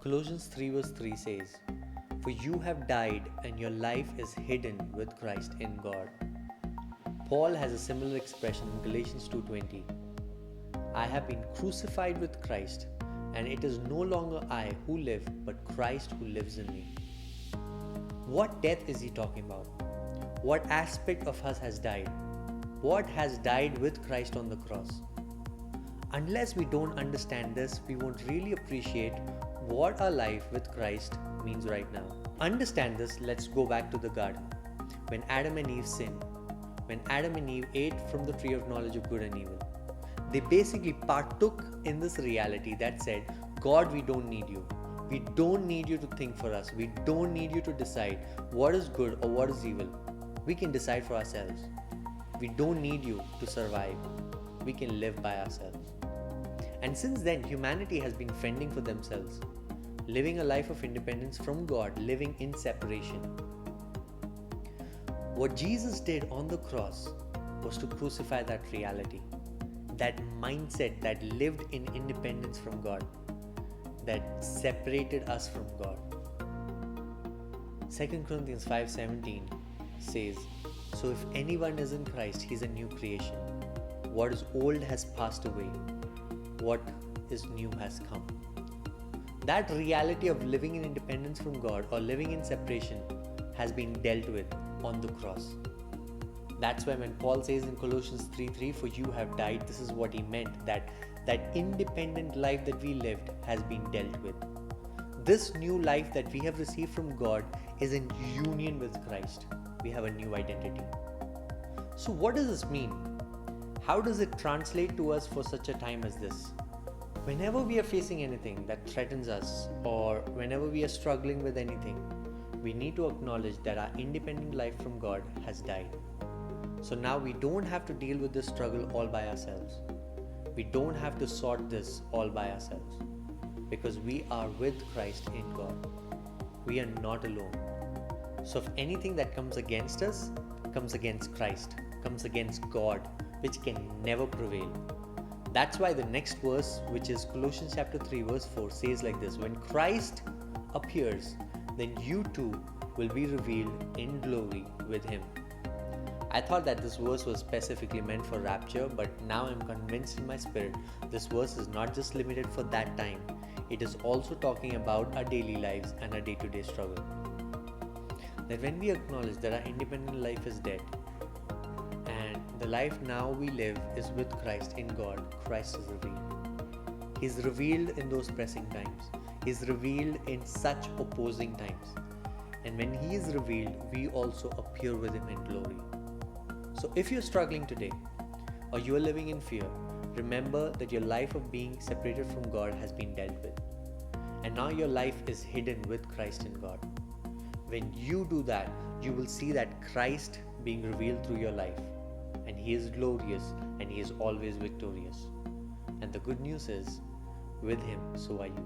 Colossians 3 verse 3 says, "For you have died and your life is hidden with Christ in God." Paul has a similar expression in Galatians 2:20. "I have been crucified with Christ, and it is no longer I who live, but Christ who lives in me." What death is he talking about? What aspect of us has died? What has died with Christ on the cross? Unless we don't understand this, we won't really appreciate what our life with Christ means right now. Understand this, let's go back to the garden. When Adam and Eve sinned, when Adam and Eve ate from the tree of knowledge of good and evil, they basically partook in this reality that said, "God, we don't need you. We don't need you to think for us. We don't need you to decide what is good or what is evil. We can decide for ourselves. We don't need you to survive. We can live by ourselves." And since then, humanity has been fending for themselves, living a life of independence from God, living in separation. What Jesus did on the cross was to crucify that reality, that mindset that lived in independence from God, that separated us from God. 2 Corinthians 5:17 says, "So if anyone is in Christ, he is a new creation. What is old has passed away. What is new has come." That reality of living in independence from God or living in separation has been dealt with on the cross. That's why when Paul says in Colossians 3:3, "For you have died," this is what he meant, that independent life that we lived has been dealt with. This new life that we have received from God is in union with Christ. We have a new identity. So what does this mean? How does it translate to us for such a time as this? Whenever we are facing anything that threatens us, or whenever we are struggling with anything, we need to acknowledge that our independent life from God has died. So now we don't have to deal with this struggle all by ourselves. We don't have to sort this all by ourselves, because we are with Christ in God. We are not alone. So if anything that comes against us comes against Christ, comes against God, which can never prevail. That's why the next verse, which is Colossians chapter 3 verse 4, says like this: "When Christ appears, then you too will be revealed in glory with him." I thought that this verse was specifically meant for rapture, but now I'm convinced in my spirit this verse is not just limited for that time. It is also talking about our daily lives and our day-to-day struggle. That when we acknowledge that our independent life is dead, and the life now we live is with Christ in God, Christ is revealed. He is revealed in those pressing times. He is revealed in such opposing times. And when He is revealed, we also appear with Him in glory. So if you're struggling today, or you are living in fear, remember that your life of being separated from God has been dealt with. And now your life is hidden with Christ in God. When you do that, you will see that Christ being revealed through your life. And He is glorious, and He is always victorious. And the good news is, with Him, so are you.